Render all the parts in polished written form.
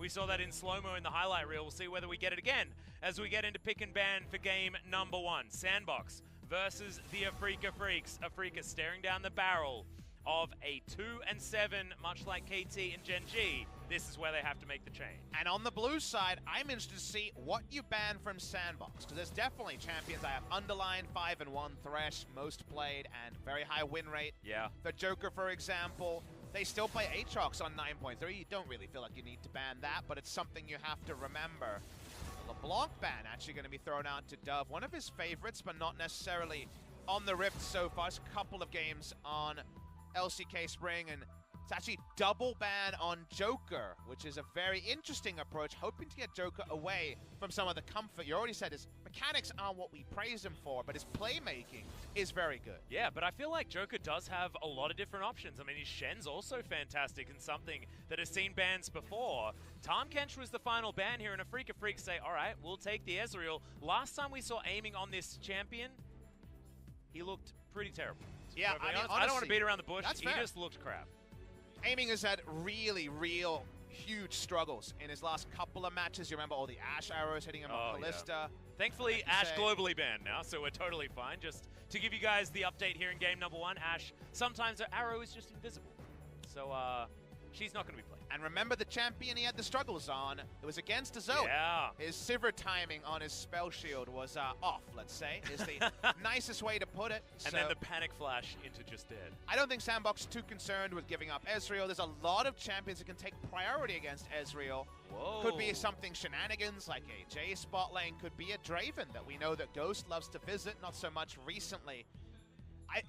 We saw that in slow-mo in the highlight reel. We'll see whether we get it again as we get into pick and ban for game number 1. SANDBOX versus the Afreeca Freecs. Afreeca staring down the barrel of a 2-7, much like KT and Gen G. This is where they have to make the change. And on the blue side, I'm interested to see what you ban from SANDBOX, because there's definitely champions I have underlined, 5-1 Thresh, most played, and very high win rate. Yeah. The Joker, for example, they still play Aatrox on 9.3. You don't really feel like you need to ban that, but it's something you have to remember. The LeBlanc ban actually going to be thrown out to Dove, one of his favorites, but not necessarily on the Rift so far. It's a couple of games on LCK Spring, and it's actually double ban on Joker, which is a very interesting approach, hoping to get Joker away from some of the comfort. You already said his mechanics aren't what we praise him for, but his playmaking is very good. Yeah, but I feel like Joker does have a lot of different options. I mean, his Shen's also fantastic and something that has seen bans before. Tahm Kench was the final ban here, and Afreeca Freecs say, all right, we'll take the Ezreal. Last time we saw aiming on this champion, he looked pretty terrible. Yeah, I mean, honestly, I don't want to beat around the bush. That's He fair. just looked crap. Aiming has had real huge struggles in his last couple of matches. You remember all the Ashe arrows hitting him on Kalista. Yeah. Thankfully, Ashe globally banned now, so we're totally fine. Just to give you guys the update here in game number 1, Ashe, sometimes her arrow is just invisible. So, she's not going to be played. And remember the champion he had the struggles on? It was against Azot. Yeah. His Sivir timing on his spell shield was off, let's say, is the nicest way to put it. And then the panic flash into just dead. I don't think SANDBOX is too concerned with giving up Ezreal. There's a lot of champions that can take priority against Ezreal. Whoa. Could be something shenanigans like a J spot lane. Could be a Draven that we know that Ghost loves to visit, not so much recently.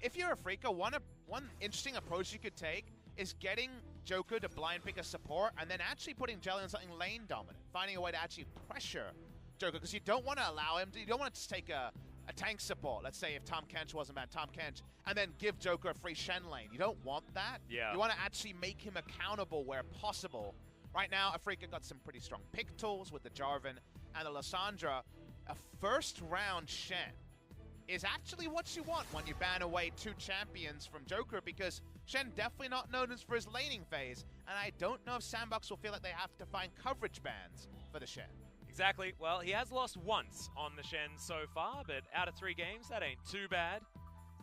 If you're Afreeca, one interesting approach you could take is getting Joker to blind pick a support and then actually putting Jelly on something lane dominant, finding a way to actually pressure Joker, because you don't want to allow him to, you don't want to just take a tank support, let's say if Tahm Kench wasn't bad, Tahm Kench, and then give Joker a free Shen lane. You don't want that. Yeah. You want to actually make him accountable where possible. Right now, Afreeca got some pretty strong pick tools with the Jarvan and the Lissandra. A first round Shen is actually what you want when you ban away 2 champions from Joker, because Shen definitely not known as for his laning phase, and I don't know if SANDBOX will feel like they have to find coverage bans for the Shen. Exactly. Well, he has lost once on the Shen so far, but out of 3 games, that ain't too bad.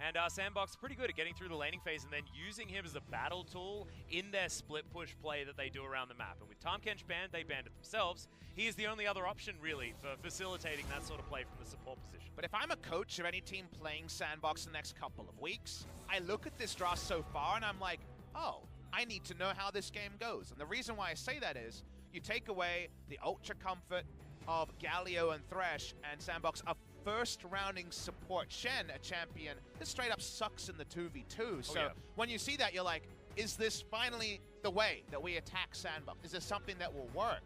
And SANDBOX pretty good at getting through the laning phase and then using him as a battle tool in their split push play that they do around the map. And with Tahm Kench banned, they banned it themselves. He is the only other option, really, for facilitating that sort of play from the support position. But if I'm a coach of any team playing SANDBOX the next couple of weeks, I look at this draw so far and I'm like, oh, I need to know how this game goes. And the reason why I say that is you take away the ultra comfort of Galio and Thresh, and SANDBOX a first rounding support Shen, a champion that straight up sucks in the 2v2. So when you see that, you're like, is this finally the way that we attack SANDBOX? Is this something that will work?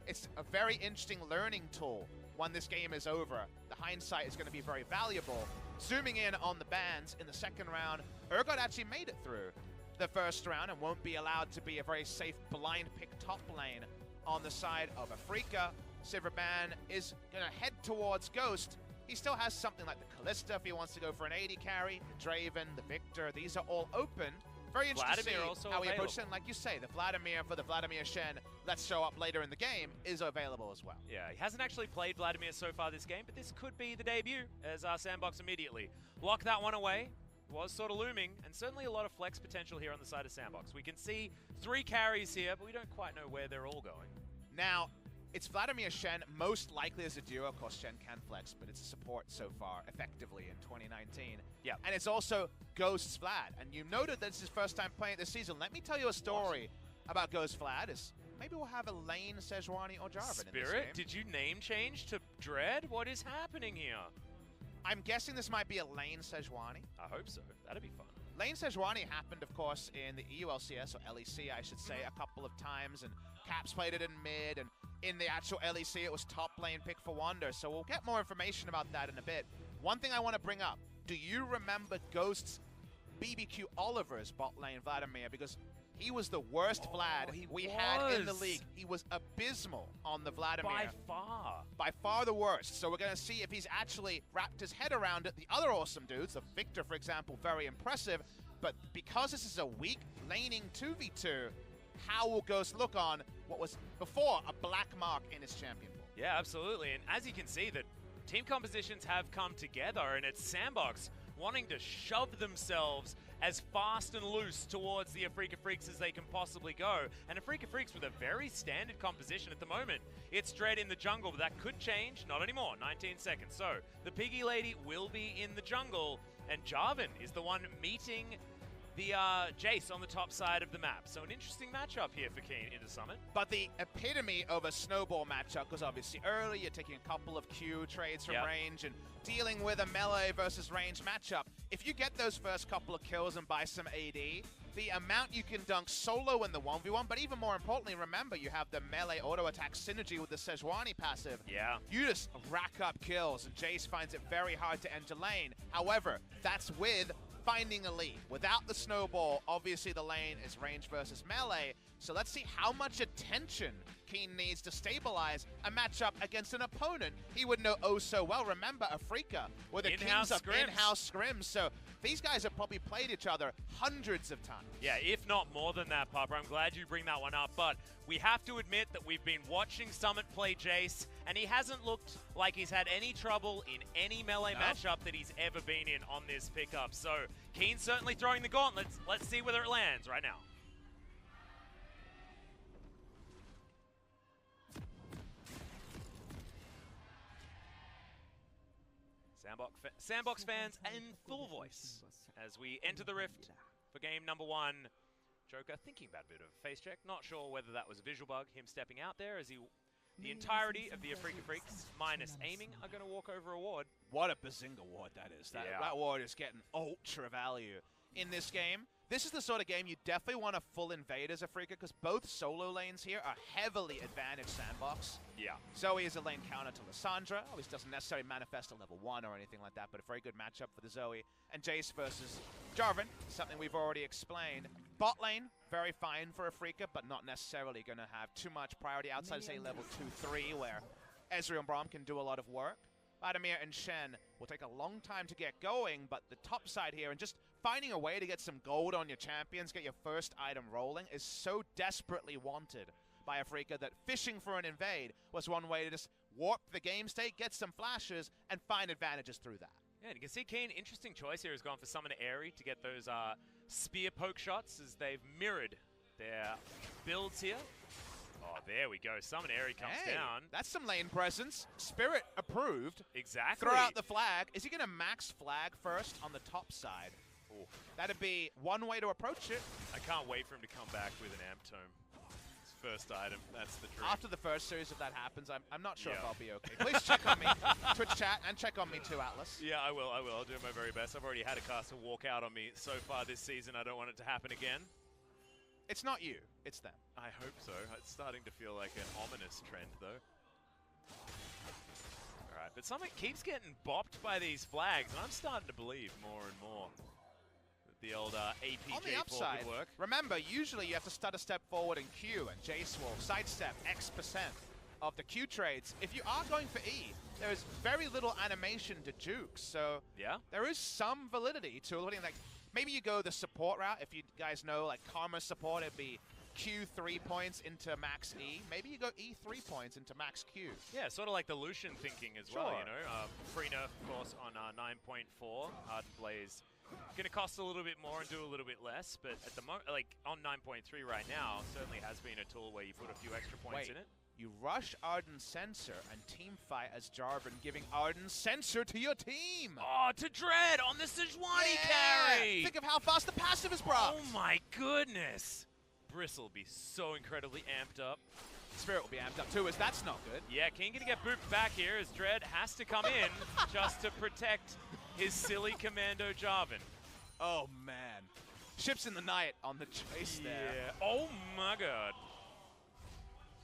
It's a very interesting learning tool when this game is over. The hindsight is going to be very valuable. Zooming in on the bans in the second round, Urgot actually made it through the first round and won't be allowed to be a very safe blind pick top lane on the side of Afreeca. Sivir ban is going to head towards Ghost. He still has something like the Kalista if he wants to go for an AD carry, the Draven, the Victor. These are all open. Very interesting Vladimir to also see how he available. approaches it. And like you say, the Vladimir for the Vladimir Shen, let's show up later in the game, is available as well. Yeah, he hasn't actually played Vladimir so far this game, but this could be the debut as SANDBOX immediately lock that one away. Was sort of looming, and certainly a lot of flex potential here on the side of SANDBOX. We can see 3 carries here, but we don't quite know where they're all going. Now, it's Vladimir Shen, most likely as a duo. Of course, Shen can flex, but it's a support so far, effectively, in 2019. Yeah. And it's also Ghost's Vlad. And you noted that it's his first time playing this season. Let me tell you a story about Ghost Vlad. Is maybe we'll have a lane Sejuani or Jarvan in this game. Spirit, did you name change to Dread? What is happening here? I'm guessing this might be a lane Sejuani. I hope so. That'd be fun. Lane Sejuani happened, of course, in the EULCS, or LEC, I should say, a couple of times, and Caps played it in mid, and in the actual LEC, it was top lane pick for Wander, so we'll get more information about that in a bit. One thing I want to bring up, do you remember Ghost's BBQ Oliver's bot lane Vladimir? Because he was the worst Vlad we had in the league. He was abysmal on the Vladimir. By far. By far the worst. So we're going to see if he's actually wrapped his head around it. The other awesome dudes, the Victor, for example, very impressive. But because this is a weak laning 2v2, how will Ghost look on what was before a black mark in his champion pool. Yeah, absolutely. And as you can see, the team compositions have come together, and it's SANDBOX wanting to shove themselves as fast and loose towards the Afreeca Freecs as they can possibly go. And Afreeca Freecs with a very standard composition at the moment. It's Dread in the jungle, but that could change. Not anymore. 19 seconds. So the Piggy Lady will be in the jungle, and Jarvan is the one meeting the Jace on the top side of the map. So an interesting matchup here for Keen into Summit. But the epitome of a snowball matchup was obviously early. You're taking a couple of Q trades from range and dealing with a melee versus range matchup. If you get those first couple of kills and buy some AD, the amount you can dunk solo in the 1v1, but even more importantly, remember you have the melee auto attack synergy with the Sejuani passive. Yeah. You just rack up kills, and Jace finds it very hard to enter lane. However, that's with finding a lead. Without the snowball, obviously the lane is range versus melee, so let's see how much attention Keen needs to stabilize a matchup against an opponent he would know oh so well. Remember, Afreeca with a teams of in-house scrims, so these guys have probably played each other hundreds of times. Yeah, if not more than that, Papa. I'm glad you bring that one up, but we have to admit that we've been watching Summit play Jace, and he hasn't looked like he's had any trouble in any melee matchup that he's ever been in on this pickup. So Keen's certainly throwing the gauntlet. Let's see whether it lands right now. SANDBOX fans in full voice as we enter the Rift for game number 1. Joker thinking about a bit of a face check. Not sure whether that was a visual bug, him stepping out there as the entirety of the Afreeca Freecs minus aiming are going to walk over a ward. What a Bazinga ward that is. That ward is getting ultra value in this game. This is the sort of game you definitely want to full invade as Afreeca, because both solo lanes here are heavily advantaged SANDBOX. Yeah. Zoe is a lane counter to Lissandra. Obviously doesn't necessarily manifest at level 1 or anything like that, but a very good matchup for the Zoe. And Jace versus Jarvan, something we've already explained. Bot lane, very fine for Afreeca, but not necessarily going to have too much priority outside, say, level 2-3, where Ezreal and Braum can do a lot of work. Vladimir and Shen will take a long time to get going, but the top side here and just finding a way to get some gold on your champions, get your first item rolling, is so desperately wanted by Afreeca that fishing for an invade was one way to just warp the game state, get some flashes, and find advantages through that. Yeah, and you can see Keen, interesting choice here, has gone for Summon Airy to get those spear poke shots as they've mirrored their builds here. Oh, there we go. Summon Airy comes down. That's some lane presence. Spirit approved. Exactly. Throw out the flag. Is he going to max flag first on the top side? Ooh. That'd be one way to approach it. I can't wait for him to come back with an amp tome. His first item. That's the dream. After the first series, if that happens, I'm not sure if I'll be okay. Please check on me, Twitch chat, and check on me too, Atlas. Yeah, I will. I'll do my very best. I've already had a caster walk out on me so far this season. I don't want it to happen again. It's not you, it's them. I hope so. It's starting to feel like an ominous trend, though. Alright, but Summit keeps getting bopped by these flags, and I'm starting to believe more and more that the old APJ on the upside, could work. Remember, usually you have to start a step forward in Q, and Jace will sidestep X% of the Q trades. If you are going for E, there is very little animation to juke, so there is some validity to looking like. Maybe you go the support route. If you guys know, like Karma support, it'd be Q 3 points into max E. Maybe you go E 3 points into max Q. Yeah, sort of like the Lucian thinking as well, you know. Free nerf, of course, on 9.4. Hardened Blaze going to cost a little bit more and do a little bit less, but at the moment, like on 9.3 right now, certainly has been a tool where you put a few extra points in it. You rush Arden's Sensor and team fight as Jarvan, giving Arden's Sensor to your team. Oh, to Dread on the Sejuani carry. Think of how fast the passive is brought. Oh my goodness. Bristle will be so incredibly amped up. Spirit will be amped up too, as that's not good. Yeah, King gonna get booped back here as Dread has to come in just to protect his silly commando Jarvan. Oh man. Ships in the night on the chase there. Oh my god.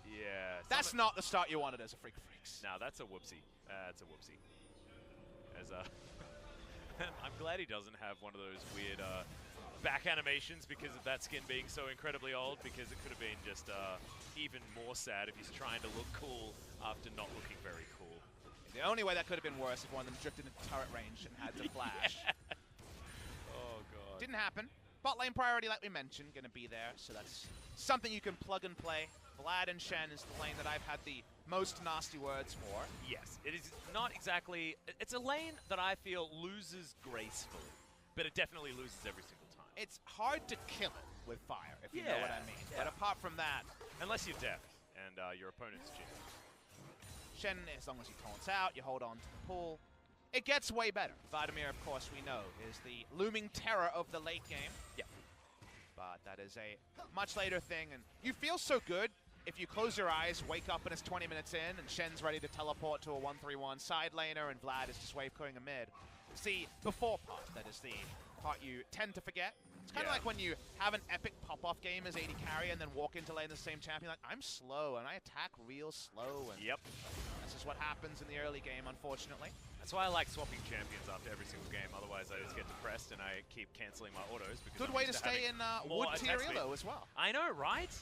Yeah. That's not the start you wanted as a Freeca Freecs. No, that's a whoopsie. That's a whoopsie. As I'm glad he doesn't have one of those weird back animations because of that skin being so incredibly old, because it could have been just even more sad if he's trying to look cool after not looking very cool. The only way that could have been worse if one of them drifted into turret range and had to flash. Oh god. Didn't happen. Bot lane priority, like we mentioned, going to be there, so that's something you can plug and play. Vlad and Shen is the lane that I've had the most nasty words for. Yes, it is not exactly... It's a lane that I feel loses gracefully, but it definitely loses every single time. It's hard to kill it with fire, if you know what I mean. Yeah. But apart from that... Unless you're deaf and your opponent's Jin. Shen, as long as he taunts out, you hold on to the pull. It gets way better. Vladimir, of course, we know, is the looming terror of the late game. Yeah. But that is a much later thing, and you feel so good if you close your eyes, wake up and it's 20 minutes in, and Shen's ready to teleport to a 1-3-1 side laner, and Vlad is just wave clearing a mid. It's the before part that is the part you tend to forget. It's kind of like when you have an epic pop-off game as AD carry and then walk into lane the same champion, like, I'm slow, and I attack real slow, and this is what happens in the early game, unfortunately. That's why I like swapping champions after every single game, otherwise I just get depressed and I keep cancelling my autos. Because Good way to stay in wood tier elo as well. I know, right?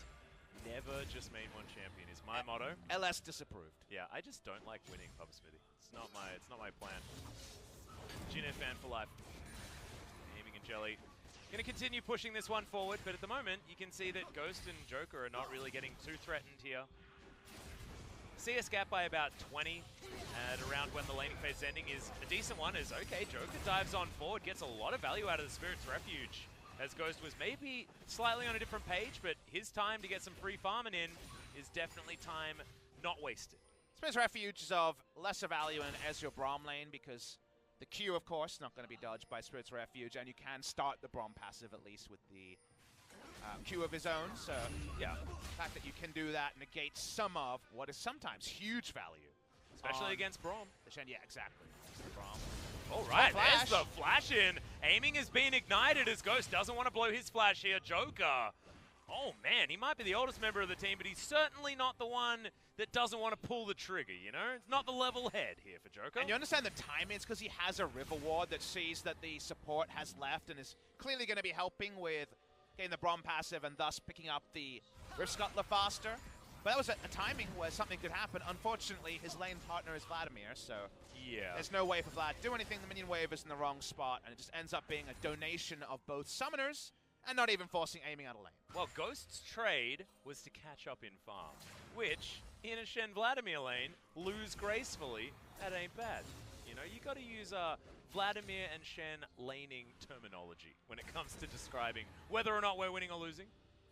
Never just main one champion is my motto. LS disapproved. Yeah, I just don't like winning, Papa Smithy. It's not my plan. Gina fan for life. Aiming and Jelly. Gonna continue pushing this one forward, but at the moment you can see that Ghost and Joker are not really getting too threatened here. CS gap by about 20 at around when the laning phase ending is a decent one. Is okay, Joker dives on forward, gets a lot of value out of the Spirit's Refuge. As Ghost was maybe slightly on a different page, but his time to get some free farming in is definitely time not wasted. Spirit's Refuge is of lesser value in Ezreal Braum lane because the Q, of course, not going to be dodged by Spirit's Refuge, and you can start the Braum passive at least with the Q of his own. So, yeah, the fact that you can do that negates some of what is sometimes huge value. Especially against Braum. Yeah, exactly. Braum. All right, there's the flash in. Aiming is being ignited as Ghost doesn't want to blow his flash here. Joker. Oh, man, he might be the oldest member of the team, but he's certainly not the one that doesn't want to pull the trigger, you know? It's not the level head here for Joker. And you understand the timing? It's because he has a River Ward that sees that the support has left and is clearly going to be helping with getting the Braum passive and thus picking up the Rift Scuttler faster. But that was a timing where something could happen. Unfortunately, his lane partner is Vladimir, so there's no way for Vlad to do anything. The minion wave is in the wrong spot, and it just ends up being a donation of both summoners and not even forcing aiming out of lane. Well, Ghost's trade was to catch up in farm, which, in a Shen Vladimir lane, lose gracefully. That ain't bad. You know, you got to use Vladimir and Shen laning terminology when it comes to describing whether or not we're winning or losing.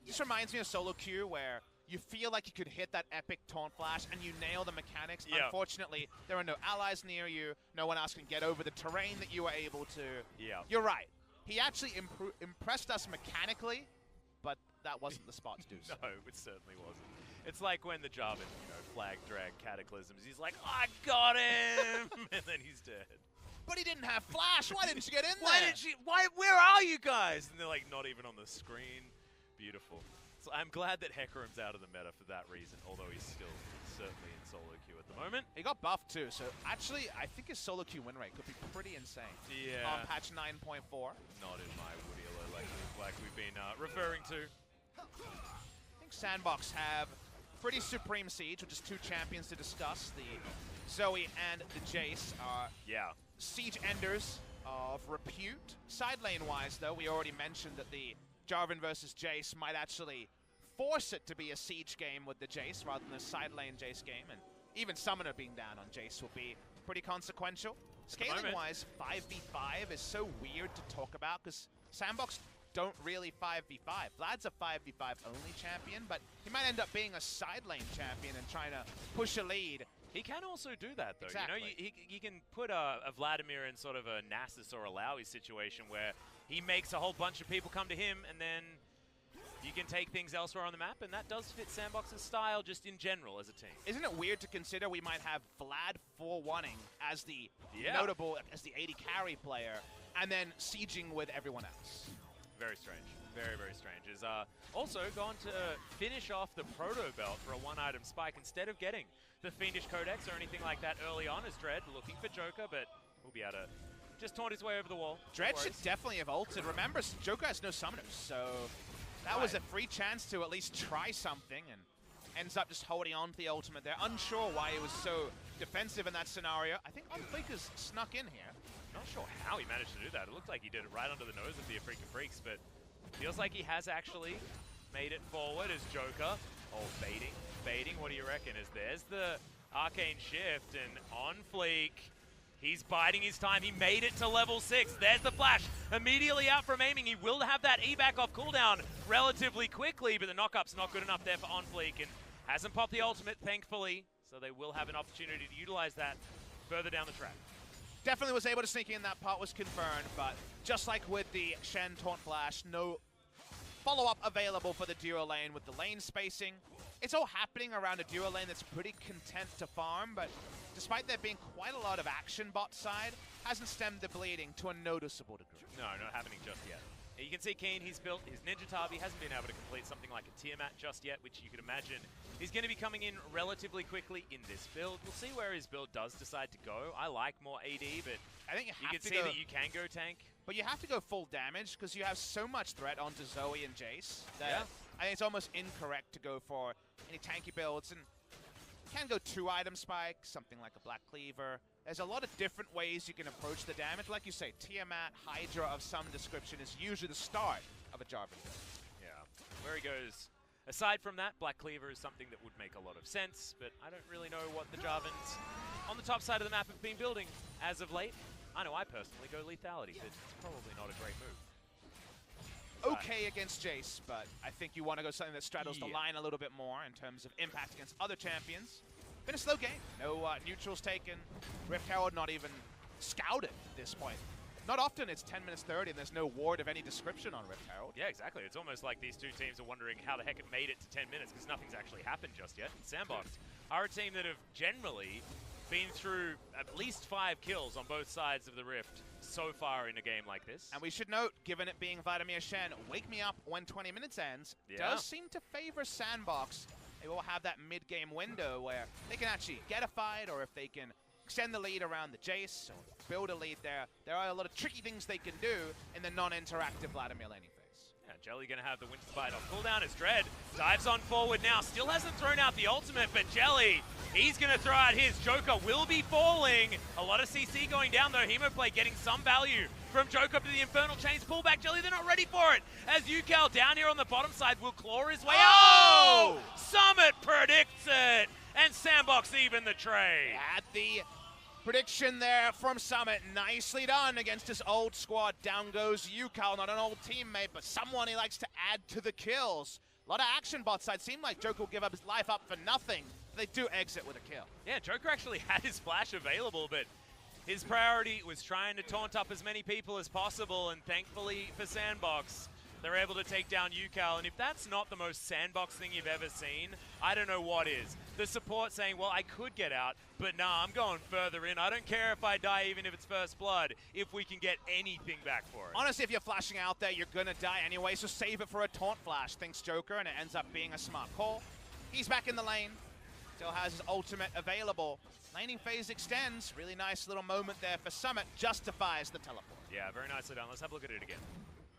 This reminds me of solo queue where you feel like you could hit that epic taunt flash and you nail the mechanics. Unfortunately, there are no allies near you. No one else can get over the terrain that you were able to. You're right. He actually impressed us mechanically, but that wasn't the spot to do so. No, it certainly wasn't. It's like when the Jarvan, flag drag cataclysms. He's like, I got him! And then he's dead. But he didn't have flash. Why didn't you get in there? Where are you guys? And they're like, not even on the screen. Beautiful. So I'm glad that Hecarim's out of the meta for that reason, although he's still certainly in solo queue at the moment. He got buffed too, so actually I think his solo queue win rate could be pretty insane. Yeah. On patch 9.4. Not in my Woody alert like we've been referring to. I think SANDBOX have pretty supreme siege, which is two champions to discuss. The Zoe and the Jace are siege enders of repute. Side lane wise though, we already mentioned that the Jarvan versus Jace might actually force it to be a siege game with the Jace rather than a side lane Jace game, and even Summoner being down on Jace will be pretty consequential. Scaling-wise, 5v5 is so weird to talk about because SANDBOX don't really 5v5. Vlad's a 5v5 only champion, but he might end up being a side lane champion and trying to push a lead. He can also do that, though. Exactly. You know, he can put a Vladimir in sort of a Nasus or a Lowy situation where he makes a whole bunch of people come to him, and then you can take things elsewhere on the map, and that does fit SANDBOX's style just in general as a team. Isn't it weird to consider we might have Vlad 4-1ing as the notable, as the AD carry player, and then sieging with everyone else? Very strange. Very, very strange. Is also gone to finish off the Proto Belt for a one-item spike instead of getting the Fiendish Codex or anything like that early on as Dread looking for Joker, but we'll be able to just taunt his way over the wall. Dread should definitely have ulted. Remember, Joker has no summoners, so that was a free chance to at least try something, and ends up just holding on to the ultimate there. Unsure why he was so defensive in that scenario. I think Afreeca's snuck in here. Not sure how he managed to do that. It looked like he did it right under the nose of the Afreeca Freecs, but feels like he has actually made it forward as Joker. Oh, baiting, what do you reckon? As there's the Arcane Shift, and on Fleek, he's biding his time. He made it to level 6. There's the flash. Immediately out from aiming. He will have that E back off cooldown relatively quickly, but the knock-up's not good enough there for On Fleek, and hasn't popped the ultimate, thankfully, so they will have an opportunity to utilize that further down the track. Definitely was able to sneak in. That part was confirmed, but just like with the Shen Taunt Flash, no follow-up available for the duo lane with the lane spacing. It's all happening around a duo lane that's pretty content to farm, but despite there being quite a lot of action bot side, hasn't stemmed the bleeding to a noticeable degree. No, not happening just yet. You can see Keen, he's built his Ninja Tabi, hasn't been able to complete something like a Tiamat just yet, which you could imagine is going to be coming in relatively quickly in this build. We'll see where his build does decide to go. I like more AD, but I think you can see that you can go tank. But you have to go full damage because you have so much threat onto Zoe and Jace that Yeah. I think it's almost incorrect to go for any tanky builds. And you can go 2-item spike, something like a Black Cleaver. There's a lot of different ways you can approach the damage. Like you say, Tiamat, Hydra of some description is usually the start of a Jarvan build. Yeah, where he goes. Aside from that, Black Cleaver is something that would make a lot of sense, but I don't really know what the Jarvans on the top side of the map have been building as of late. I know I personally go Lethality, but it's probably not a great move. Okay against Jace, but I think you want to go something that straddles the line a little bit more in terms of impact against other champions. Been a slow game. No neutrals taken. Rift Herald not even scouted at this point. Not often it's 10 minutes 30 and there's no ward of any description on Rift Herald. Yeah, exactly. It's almost like these two teams are wondering how the heck it made it to 10 minutes because nothing's actually happened just yet. And SANDBOX are a team that have generally been through at least 5 kills on both sides of the Rift so far in a game like this. And we should note, given it being Vladimir Shen, Wake Me Up when 20 minutes ends, does seem to favor SANDBOX. They will have that mid-game window where they can actually get a fight, or if they can extend the lead around the Jace, or build a lead there. There are a lot of tricky things they can do in the non-interactive Vladimir laning phase. Yeah, Jelly gonna have the Winter Bite off cooldown as Dread dives on forward now. Still hasn't thrown out the ultimate, but Jelly, he's gonna throw out his. Joker will be falling. A lot of CC going down though. Hemoplay getting some value from Joker to the Infernal Chains. Pull back, Jelly, they're not ready for it. As Yucal down here on the bottom side will claw his way. Oh! Summit predicts it! And SANDBOX even the trade. At the prediction there from Summit. Nicely done against his old squad. Down goes Yucal, not an old teammate, but someone he likes to add to the kills. A lot of action bot side. Seemed like Joker will give up his life up for nothing. They do exit with a kill. Yeah, Joker actually had his flash available, but his priority was trying to taunt up as many people as possible, and thankfully for SANDBOX, they're able to take down Yucal. And if that's not the most SANDBOX thing you've ever seen, I don't know what is. The support saying, well, I could get out, but nah, I'm going further in. I don't care if I die, even if it's first blood, if we can get anything back for it. Honestly, if you're flashing out there, you're gonna die anyway, so save it for a taunt flash, thinks Joker, and it ends up being a smart call. He's back in the lane. Still has his ultimate available. Laning phase extends. Really nice little moment there for Summit. Justifies the teleport. Yeah, very nicely done. Let's have a look at it again.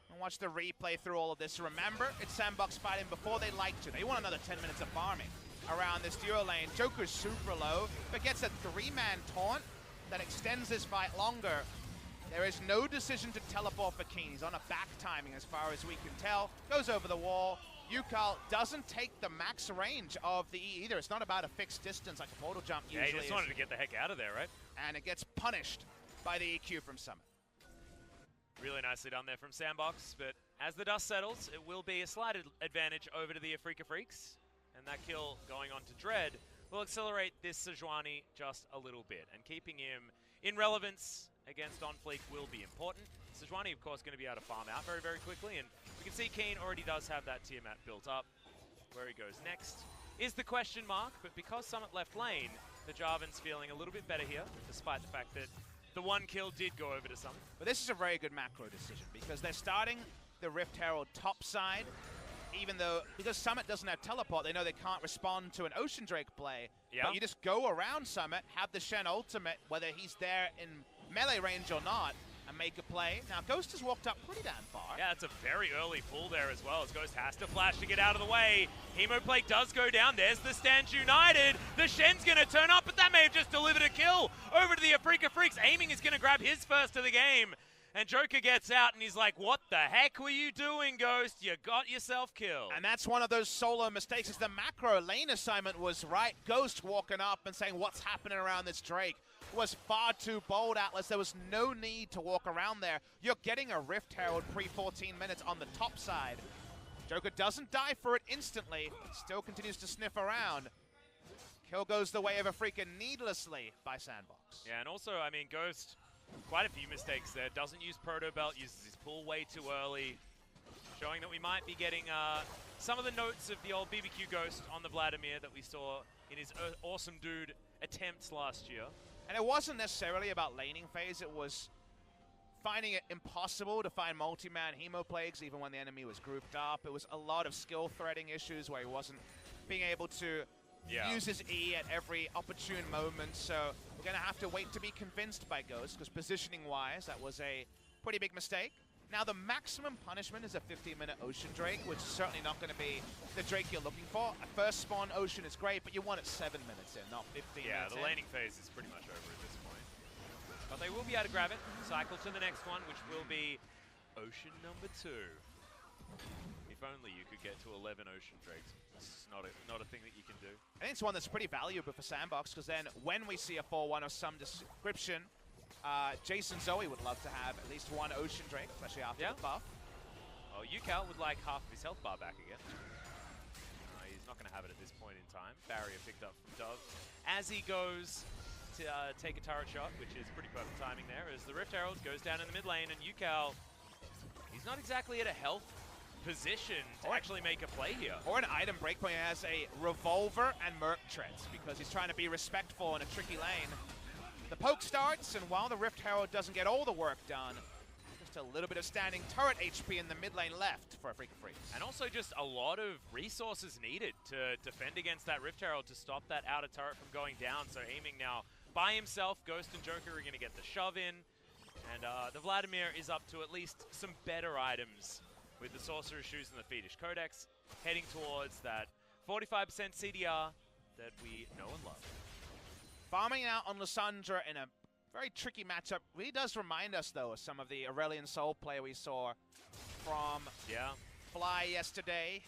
And watch the replay through all of this. Remember, it's SANDBOX fighting before they like to. They want another 10 minutes of farming around this duo lane. Joker's super low, but gets a 3-man taunt that extends this fight longer. There is no decision to teleport for Keen. He's on a back timing as far as we can tell. Goes over the wall. Yucal doesn't take the max range of the E either. It's not about a fixed distance like a portal jump usually is. Yeah, he just wanted to get the heck out of there, right? And it gets punished by the EQ from Summit. Really nicely done there from SANDBOX, but as the dust settles, it will be a slight advantage over to the Afreeca Freecs, and that kill going on to Dread will accelerate this Sejuani just a little bit, and keeping him in relevance against On Fleek will be important. Sejuani, of course, going to be able to farm out very, very quickly, and we can see Keen already does have that Tiamat built up. Where he goes next is the question mark, but because Summit left lane, the Jarvan's feeling a little bit better here, despite the fact that the one kill did go over to Summit. But this is a very good macro decision because they're starting the Rift Herald top side, even though, because Summit doesn't have teleport, they know they can't respond to an Ocean Drake play. Yeah. But you just go around Summit, have the Shen ultimate, whether he's there in melee range or not, and make a play. Now, Ghost has walked up pretty damn far. Yeah, it's a very early pull there as well, as Ghost has to flash to get out of the way. Hemoplay does go down. There's the Stand United. The Shen's going to turn up, but that may have just delivered a kill over to the Afreeca Freecs. Aiming is going to grab his first of the game. And Joker gets out and he's like, what the heck were you doing, Ghost? You got yourself killed. And that's one of those solo mistakes. Is the macro lane assignment was right. Ghost walking up and saying, what's happening around this Drake? Was far too bold, Atlas. There was no need to walk around there. You're getting a Rift Herald pre-14 minutes on the top side. Joker doesn't die for it instantly. Still continues to sniff around. Kill goes the way of Afreeca needlessly by SANDBOX. Yeah, and also, I mean, Ghost, quite a few mistakes there. Doesn't use Proto Belt, uses his pull way too early, showing that we might be getting some of the notes of the old BBQ Ghost on the Vladimir that we saw in his awesome dude attempts last year. And it wasn't necessarily about laning phase, it was finding it impossible to find multi-man hemo plagues even when the enemy was grouped up. It was a lot of skill threading issues where he wasn't being able to use his E at every opportune moment. So we're going to have to wait to be convinced by Ghost, because positioning-wise, that was a pretty big mistake. Now the maximum punishment is a 15-minute Ocean Drake, which is certainly not going to be the Drake you're looking for. A first spawn Ocean is great, but you want it 7 minutes in, not 15 minutes in. Yeah, the laning phase is pretty much over at this point. But they will be able to grab it, cycle to the next one, which will be Ocean number 2. If only you could get to 11 Ocean Drakes. It's not a thing that you can do. I think it's one that's pretty valuable for SANDBOX, because then when we see a 4-1 of some description, Jason Zoe would love to have at least one Ocean Drake, especially after the buff. Oh, Yukal would like half of his health bar back again. He's not going to have it at this point in time. Barrier picked up from Dove. As he goes to take a turret shot, which is pretty perfect timing there, as the Rift Herald goes down in the mid lane, and Yukal, he's not exactly at a health position to actually make a play here. Or an item breakpoint. He has a revolver and Merc treads, because he's trying to be respectful in a tricky lane. The poke starts, and while the Rift Herald doesn't get all the work done, just a little bit of standing turret HP in the mid lane left for Afreeca Freecs. And also just a lot of resources needed to defend against that Rift Herald to stop that outer turret from going down. So aiming now by himself, Ghost and Joker are going to get the shove in. And the Vladimir is up to at least some better items with the Sorcerer's Shoes and the Fetish Codex, heading towards that 45% CDR that we know and love. Farming out on Lissandra in a very tricky matchup really does remind us, though, of some of the Aurelion Sol play we saw from Fly yesterday.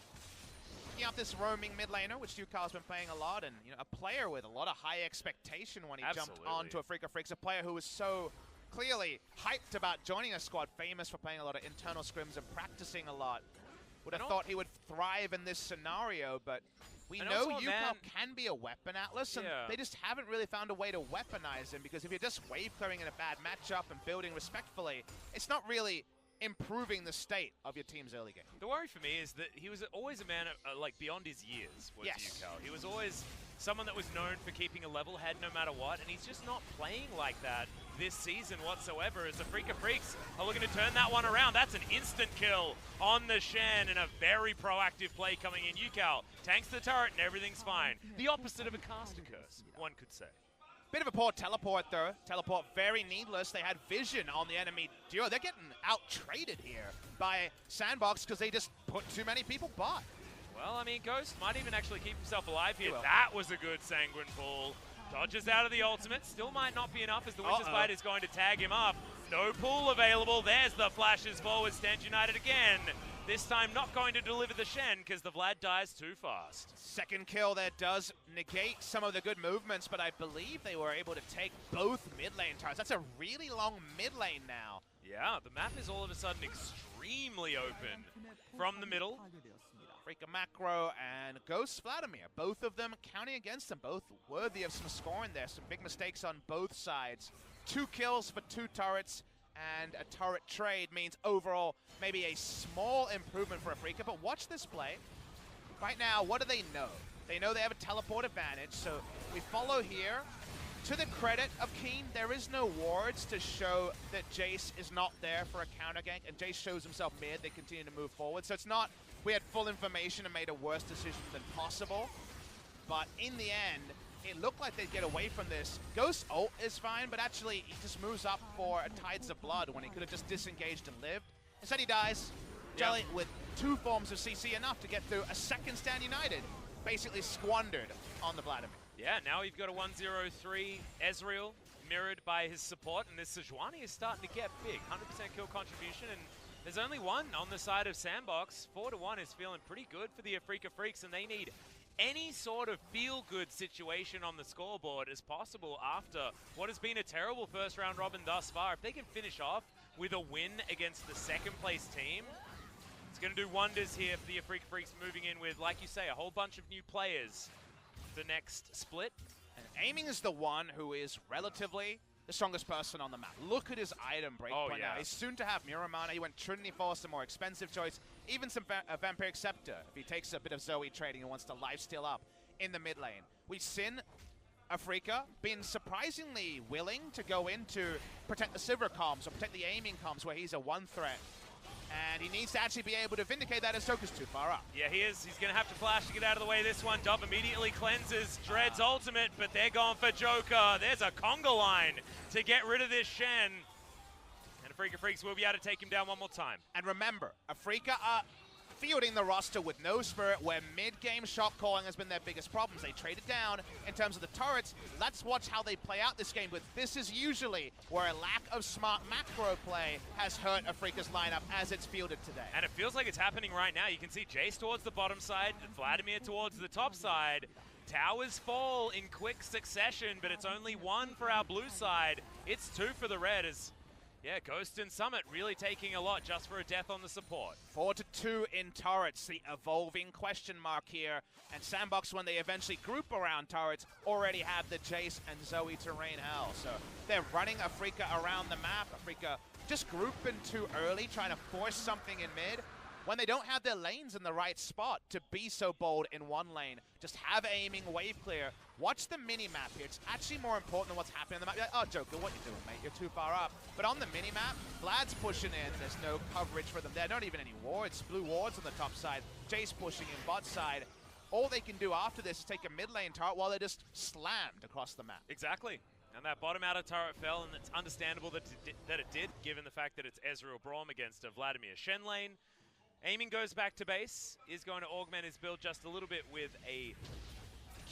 Picking up this roaming mid laner, which Yukal's been playing a lot, and a player with a lot of high expectation when he jumped onto Afreeca Freecs, a player who was so clearly hyped about joining a squad, famous for playing a lot of internal scrims and practicing a lot. Would have thought he would thrive in this scenario, but we know Yukal can be a weapon, Atlas, and they just haven't really found a way to weaponize him, because if you're just wave clearing in a bad matchup and building respectfully, it's not really improving the state of your team's early game. The worry for me is that he was always a man like beyond his years, was Yukal. He was always someone that was known for keeping a level head no matter what, and he's just not playing like that this season whatsoever, as the Afreeca Freecs are looking to turn that one around. That's an instant kill on the Shen, and a very proactive play coming in. Yukal tanks the turret and everything's fine. The opposite of a caster curse, one could say. Bit of a poor teleport, though. Teleport very needless. They had vision on the enemy duo. They're getting out-traded here by SANDBOX because they just put too many people bot. Well, I mean, Ghost might even actually keep himself alive here. That was a good Sanguine pull. Dodges out of the ultimate. Still might not be enough, as the Winter's Bite is going to tag him up. No pull available. There's the flashes forward. Stand United again. This time not going to deliver the Shen, because the Vlad dies too fast. Second kill there does negate some of the good movements, but I believe they were able to take both mid lane towers. That's a really long mid lane now. Yeah, the map is all of a sudden extremely open from the middle. Afreeca Macro and Ghost Vladimir, both of them counting against them, both worthy of some scoring there. Some big mistakes on both sides. 2 kills for 2 turrets, and a turret trade means overall maybe a small improvement for Afreeca. But watch this play. Right now, what do they know? They know they have a teleport advantage, so we follow here. To the credit of Keen, there is no wards to show that Jace is not there for a counter gank, and Jace shows himself mid. They continue to move forward, so it's not we had full information and made a worse decision than possible. But in the end, it looked like they'd get away from this. Ghost ult is fine, but actually he just moves up for a Tides of Blood when he could have just disengaged and lived. Instead he dies. Jelly with 2 forms of CC, enough to get through a second Stand United, basically squandered on the Vladimir. Yeah, now we've got a 1-0-3 Ezreal mirrored by his support, and this Sejuani is starting to get big. 100% kill contribution, and there's only one on the side of SANDBOX. 4-1 is feeling pretty good for the Afreeca Freecs, and they need any sort of feel-good situation on the scoreboard as possible after what has been a terrible first round robin thus far. If they can finish off with a win against the second-place team, it's going to do wonders here for the Afreeca Freecs, moving in with, like you say, a whole bunch of new players the next split. And Aiming is the one who is relatively the strongest person on the map. Look at his item breakpoint now. He's soon to have Muramana. He went Trinity Force, a more expensive choice. Even some Vampiric Scepter, if he takes a bit of Zoe trading and wants to lifesteal up in the mid lane. We've seen Afreeca been surprisingly willing to go in to protect the Sivir comms or protect the Aiming comms where he's a one threat. And he needs to actually be able to vindicate that as Joker's too far up. Yeah, he is. He's going to have to flash to get out of the way. This one, Dub immediately cleanses Dread's ultimate, but they're going for Joker. There's a conga line to get rid of this Shen. And Afreeca Freecs will be able to take him down one more time. And remember, Afreeca are fielding the roster with no Spirit, where mid-game shot calling has been their biggest problems. They traded down in terms of the turrets. Let's watch how they play out this game, but this is usually where a lack of smart macro play has hurt Afreeca's lineup as it's fielded today. And it feels like it's happening right now. You can see Jace towards the bottom side, Vladimir towards the top side. Towers fall in quick succession, but it's only one for our blue side. It's two for the red as... yeah, Ghost and Summit really taking a lot just for a death on the support. 4-2 in turrets, the evolving question mark here. And SANDBOX, when they eventually group around turrets, already have the Jace and Zoe to rain hell. So they're running Afreeca around the map. Afreeca just grouping too early, trying to force something in mid. When they don't have their lanes in the right spot to be so bold in one lane, just have Aiming, wave clear. Watch the mini-map here. It's actually more important than what's happening on the map. You're like, oh, Joker, what you doing, mate? You're too far up. But on the mini-map, Vlad's pushing in. There's no coverage for them there. Not even any wards. Blue wards on the top side. Jace pushing in bot side. All they can do after this is take a mid lane turret while they're just slammed across the map. Exactly. And that bottom outer turret fell, and it's understandable that it did, given the fact that it's Ezreal Braum against a Vladimir Shen lane. Aiming goes back to base, is going to augment his build just a little bit with a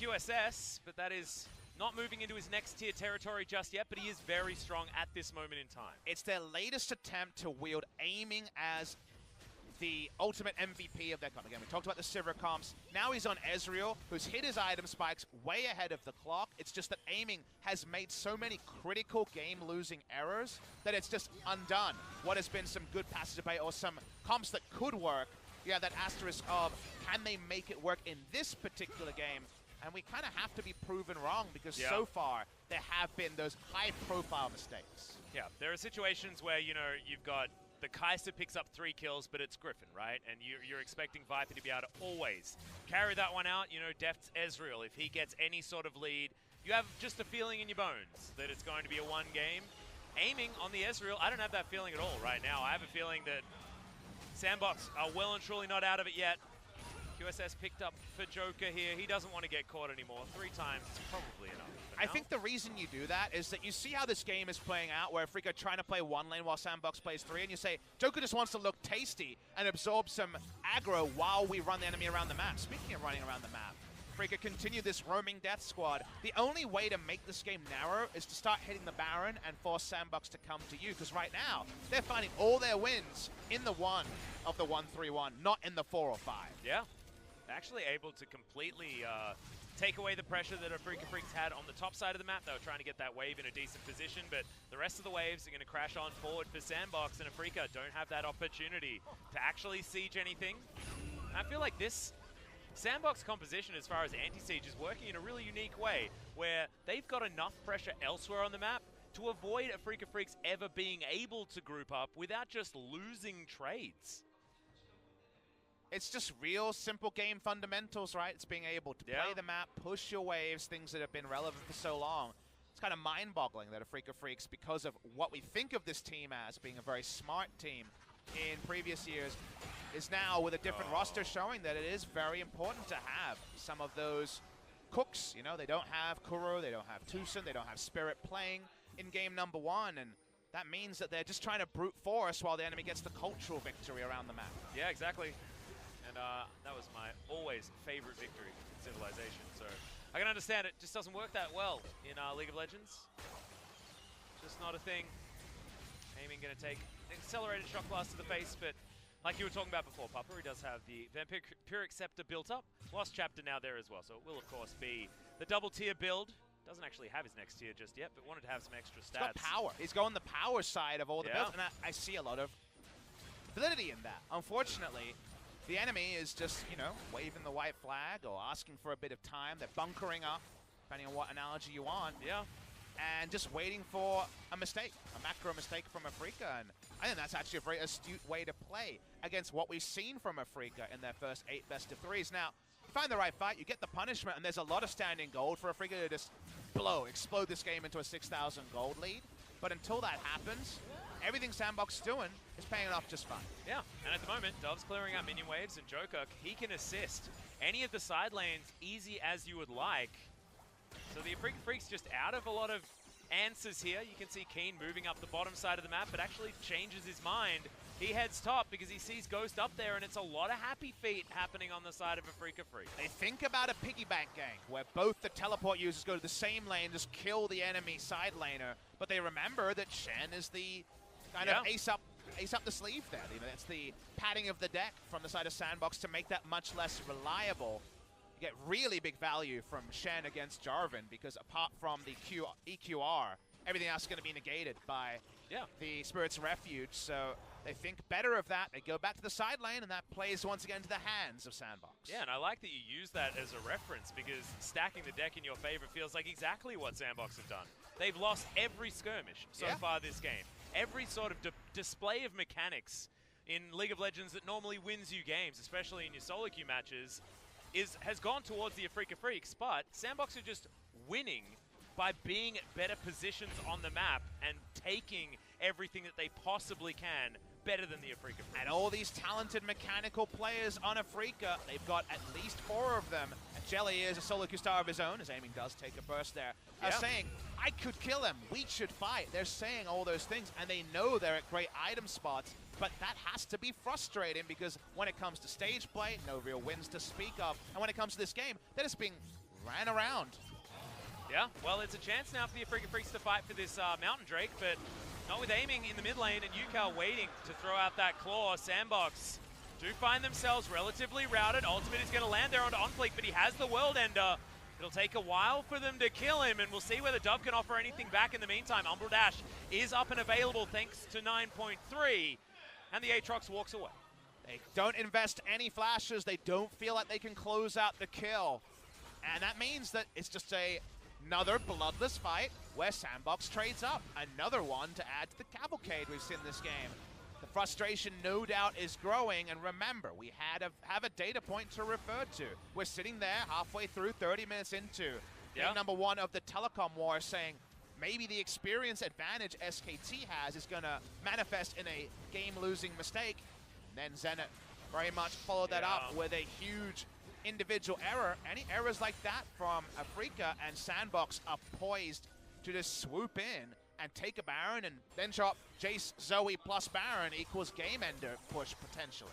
QSS, but that is not moving into his next tier territory just yet, but he is very strong at this moment in time. It's their latest attempt to wield Aiming as the ultimate MVP of their comp. Again, we talked about the Sivir comps. Now he's on Ezreal, who's hit his item spikes way ahead of the clock. It's just that Aiming has made so many critical game-losing errors that it's just undone what has been some good passage debate or some comps that could work. You have that asterisk of, can they make it work in this particular game? And we kind of have to be proven wrong because so far there have been those high-profile mistakes. Yeah, there are situations where, you know, you've got the Kai'Sa picks up 3 kills, but it's Griffin, right? And you're expecting Viper to be able to always carry that one out. You know, Deft's Ezreal, if he gets any sort of lead, you have just a feeling in your bones that it's going to be a one game. Aiming on the Ezreal, I don't have that feeling at all right now. I have a feeling that SANDBOX are well and truly not out of it yet. QSS picked up for Joker here. He doesn't want to get caught anymore. 3 times is probably enough. I think the reason you do that is that you see how this game is playing out, where Afreeca trying to play one lane while SANDBOX plays 3, and you say, Joker just wants to look tasty and absorb some aggro while we run the enemy around the map. Speaking of running around the map, Afreeca continue this roaming death squad. The only way to make this game narrow is to start hitting the Baron and force SANDBOX to come to you, because right now, they're finding all their wins in the 1 of the 1-3-1, not in the 4 or 5. Yeah. Actually able to completely take away the pressure that Afreeca Freecs had on the top side of the map. They were trying to get that wave in a decent position, but the rest of the waves are going to crash on forward for SANDBOX, and Afreeca don't have that opportunity to actually siege anything. I feel like this SANDBOX composition as far as anti-siege is working in a really unique way, where they've got enough pressure elsewhere on the map to avoid Afreeca Freecs ever being able to group up without just losing trades. It's just real simple game fundamentals, right? It's being able to play the map, push your waves, things that have been relevant for so long. It's kind of mind-boggling that Afreeca Freecs, because of what we think of this team as being a very smart team in previous years, is now with a different roster showing that it is very important to have some of those cooks. You know, they don't have Kuro, they don't have Tucson, they don't have Spirit playing in game number 1, and that means that they're just trying to brute force while the enemy gets the cultural victory around the map. Yeah, exactly. And that was my always favorite victory in Civilization. So I can understand it just doesn't work that well in League of Legends. just not a thing. Aiming going to take accelerated shock blast to the face, but like you were talking about before, Papa, he does have the Vampiric Scepter built up. Lost Chapter now there as well, so it will, of course, be the double tier build. Doesn't actually have his next tier just yet, but wanted to have some extra stats. He's got power. He's going the power side of all the builds, and I see a lot of validity in that. Unfortunately, the enemy is just, you know, waving the white flag or asking for a bit of time. They're bunkering up, depending on what analogy you want. Yeah. And just waiting for a mistake, a macro mistake from Afreeca. And I think that's actually a very astute way to play against what we've seen from Afreeca in their first 8 best-of-3s. Now, you find the right fight, you get the punishment, and there's a lot of standing gold for Afreeca to just explode this game into a 6,000 gold lead. But until that happens, everything SANDBOX is doing is paying off just fine. Yeah, and at the moment, Dove's clearing out minion waves, and Joker, he can assist any of the side lanes easy as you would like. So the Freecs just out of a lot of answers here. You can see Keen moving up the bottom side of the map, but actually changes his mind. He heads top because he sees Ghost up there, and it's a lot of happy feet happening on the side of Afreeca Freecs. They think about a piggyback gang, where both the teleport users go to the same lane, just kill the enemy side laner, but they remember that Shen is the kind of ace up the sleeve there. You know, that's the padding of the deck from the side of SANDBOX to make that much less reliable. Get really big value from Shen against Jarvan because apart from the EQR, everything else is going to be negated by the Spirit's Refuge. So they think better of that. They go back to the side lane, and that plays once again to the hands of SANDBOX. Yeah, and I like that you use that as a reference because stacking the deck in your favor feels like exactly what SANDBOX have done. They've lost every skirmish so far this game. Every sort of display of mechanics in League of Legends that normally wins you games, especially in your solo queue matches, has gone towards the Afreeca Freecs, but SANDBOX are just winning by being at better positions on the map and taking everything that they possibly can better than the Afreeca Freecs. And all these talented mechanical players on Afreeca, they've got at least 4 of them. And Jelly is a solo queue star of his own, as aiming does take a burst there, saying, I could kill him, we should fight. They're saying all those things, and they know they're at great item spots, but that has to be frustrating because when it comes to stage play, no real wins to speak of, and when it comes to this game, they're just being ran around. Yeah, well, it's a chance now for the Afreeca Freecs to fight for this Mountain Drake, but not with aiming in the mid lane and Yukal waiting to throw out that claw. SANDBOX do find themselves relatively routed. Ultimate is going to land there onto OnFleek, but he has the World Ender. It'll take a while for them to kill him, and we'll see whether Dove can offer anything back in the meantime. Umbral Dash is up and available thanks to 9.3, and the Aatrox walks away. They don't invest any flashes. They don't feel like they can close out the kill. And that means that it's just another bloodless fight where SANDBOX trades up. Another one to add to the cavalcade we've seen this game. The frustration, no doubt, is growing. And remember, we have a data point to refer to. We're sitting there halfway through, 30 minutes into game number 1 of the telecom war, saying maybe the experience advantage SKT has is going to manifest in a game-losing mistake. And then Zenit very much followed that up with a huge individual error. Any errors like that from Afreeca and SANDBOX are poised to just swoop in and take a Baron and then drop Jace, Zoe plus Baron equals game ender push potentially.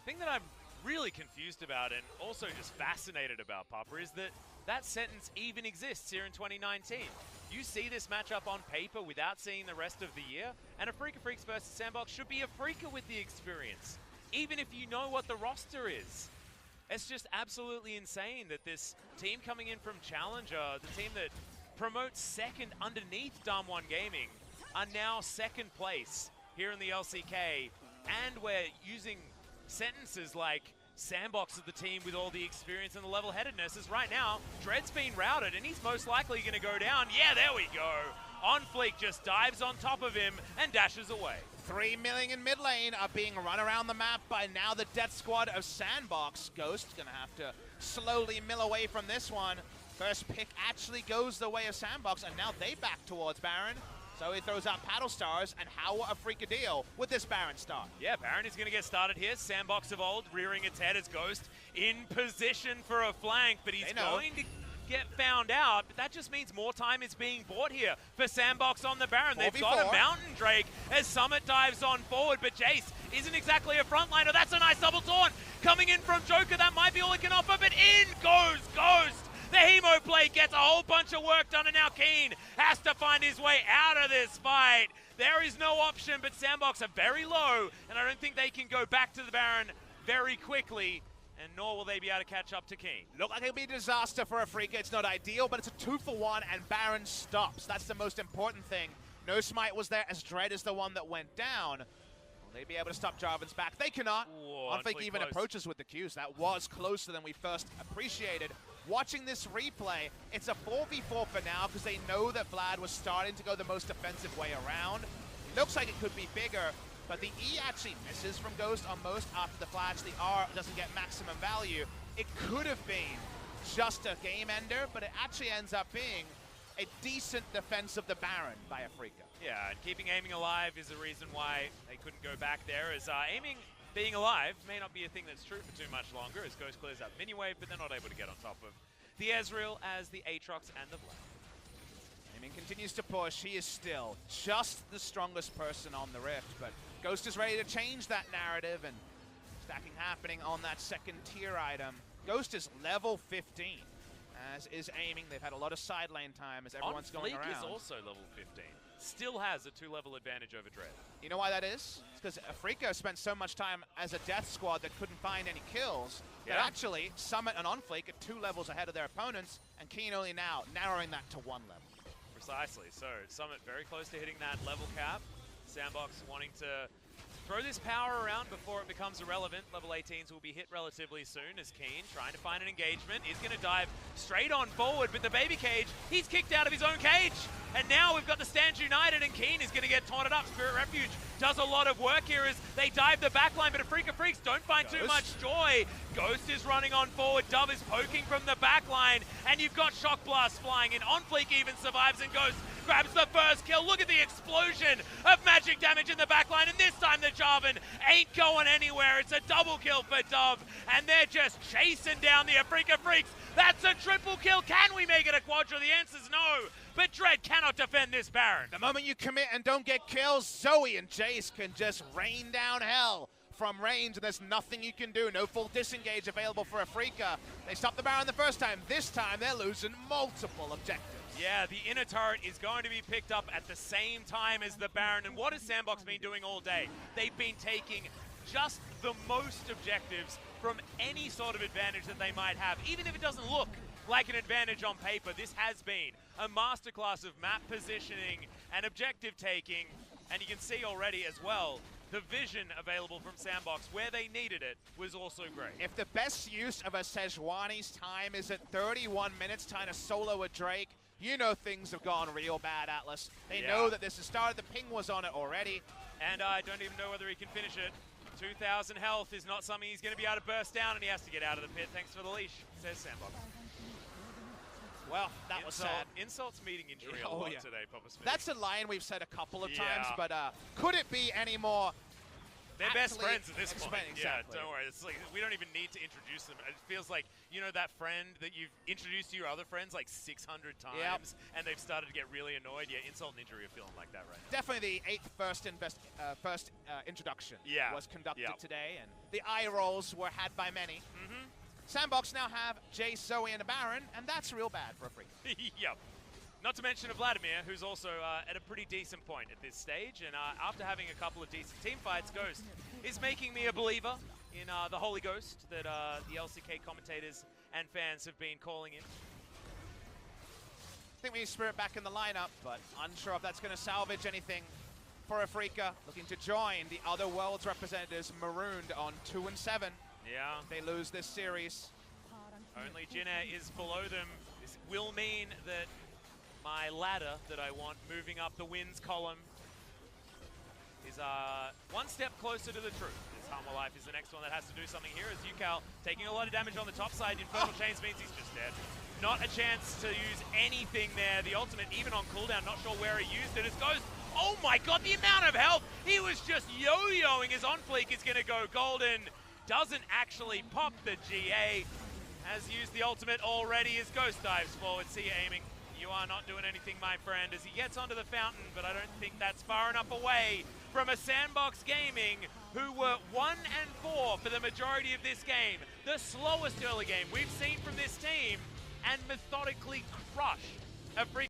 The thing that I'm really confused about and also just fascinated about, Papa, is that that sentence even exists here in 2019. You see this matchup on paper without seeing the rest of the year, and Afreeca Freecs versus SANDBOX should be Afreeca with the experience, even if you know what the roster is. It's just absolutely insane that this team coming in from Challenger, the team that promotes second underneath Dam1 Gaming, are now second place here in the LCK, and we're using sentences like SANDBOX is the team with all the experience and the level-headedness, as right now, Dread's been routed, and he's most likely going to go down. Yeah, there we go. OnFleek just dives on top of him and dashes away. 3 million in mid lane are being run around the map by now the death squad of SANDBOX. Ghost's going to have to slowly mill away from this one. First pick actually goes the way of SANDBOX, and now they back towards Baron. So he throws out Paddle Stars, and how will Afreeca deal with this Baron start? Yeah, Baron is going to get started here. SANDBOX of old rearing its head as Ghost in position for a flank, but he's going to get found out. But that just means more time is being bought here for SANDBOX on the Baron. They've got a Mountain Drake as Summit dives on forward, but Jace isn't exactly a frontliner. That's a nice double taunt coming in from Joker. That might be all he can offer, but in goes Ghost. The Hemo play gets a whole bunch of work done, and now Keen has to find his way out of this fight. There is no option, but SANDBOX are very low, and I don't think they can go back to the Baron very quickly, and nor will they be able to catch up to Keen. Look like it'll be a disaster for Afreeca. It's not ideal, but it's a 2-for-1, and Baron stops. That's the most important thing. No Smite was there, as Dread is the one that went down. Will they be able to stop Jarvan's back? They cannot. Unfake even approaches with the Qs. That was closer than we first appreciated. Watching this replay, it's a 4v4 for now because they know that Vlad was starting to go the most defensive way around. Looks like it could be bigger, but the E actually misses from Ghost on most after the flash. The R doesn't get maximum value. It could have been just a game ender, but it actually ends up being a decent defense of the Baron by Afreeca. Yeah, and keeping aiming alive is the reason why they couldn't go back there, as aiming being alive may not be a thing that's true for too much longer, as Ghost clears that mini wave, but they're not able to get on top of the Ezreal as the Aatrox and the Vlad. Aiming continues to push. He is still just the strongest person on the Rift, but Ghost is ready to change that narrative, and stacking happening on that second tier item. Ghost is level 15, as is aiming. They've had a lot of side lane time as everyone's going around. Freecs is also level 15. Still has a 2-level advantage over Dread. You know why that is? It's because Afreeca spent so much time as a death squad that couldn't find any kills. Yeah. That actually, Summit and OnFleek are 2 levels ahead of their opponents, and Keen only now narrowing that to 1 level. Precisely. So Summit very close to hitting that level cap. SANDBOX wanting to throw this power around before it becomes irrelevant. Level 18s will be hit relatively soon, as Keen, trying to find an engagement, is going to dive straight on forward, but the baby cage, he's kicked out of his own cage. And now we've got the Stands United, and Keen is going to get taunted up. Spirit Refuge does a lot of work here as they dive the backline, but Afreeca Freecs don't find too much joy. Ghost is running on forward, Dove is poking from the backline, and you've got Shock Blast flying in. OnFleek even survives, and Ghost grabs the first kill. Look at the explosion of magic damage in the backline, and this time the Jarvan ain't going anywhere. It's a double kill for Dove, and they're just chasing down the Afreeca Freecs. That's a triple kill. Can we make it a quadra? The answer's no, but Dread cannot defend this Baron. The moment you commit and don't get kills, Zoe and Jace can just rain down hell from range, and there's nothing you can do. No full disengage available for Afreeca. They stopped the Baron the first time. This time, they're losing multiple objectives. Yeah, the inner turret is going to be picked up at the same time as the Baron, and what has SANDBOX been doing all day? They've been taking just the most objectives from any sort of advantage that they might have, even if it doesn't look like an advantage on paper. This has been a masterclass of map positioning and objective taking, and you can see already as well, the vision available from SANDBOX where they needed it was also great. If the best use of a Sejuani's time is at 31 minutes trying to solo a Drake, you know things have gone real bad, Atlas. They know that this has started. The ping was on it already. And I don't even know whether he can finish it. 2,000 health is not something he's going to be able to burst down, and he has to get out of the pit. Thanks for the leash, says SANDBOX. Well, that was sad. Insults meeting injury a lot today, Papa Smith. That's a line we've said a couple of times, but could it be any more? They're best friends at this point. Exactly. Yeah, don't worry. It's like we don't even need to introduce them. It feels like, you know, that friend that you've introduced to your other friends like 600 times, and they've started to get really annoyed. Yeah, insult and injury are feeling like that right now. Definitely the first introduction was conducted today, and the eye rolls were had by many. SANDBOX now have Jace, Zoe, and a Baron, and that's real bad for a Freak. Yep. Not to mention a Vladimir, who's also at a pretty decent point at this stage, and after having a couple of decent team fights, Ghost is making me a believer in the Holy Ghost that the LCK commentators and fans have been calling in. I think we need Spirit back in the lineup, but unsure if that's going to salvage anything for Afreeca. Looking to join the other world's representatives, marooned on 2 and 7. Yeah. They lose this series. Only Jinna is below them. This will mean that my ladder that I want moving up the wins column is one step closer to the truth. This Harmor Life is the next one that has to do something here, as Yukal taking a lot of damage on the top side. Infernal Chains means he's just dead. Not a chance to use anything there. The ultimate even on cooldown, not sure where he used it. As Ghost, oh my god, the amount of health! He was just yo-yoing. His OnFleek is going to go golden. Doesn't actually pop the GA. Has used the ultimate already as Ghost dives forward. See you aiming. You are not doing anything, my friend, as he gets onto the fountain, but I don't think that's far enough away from a SANDBOX Gaming, who were 1 and 4 for the majority of this game. The slowest early game we've seen from this team, and methodically crush Afreeca.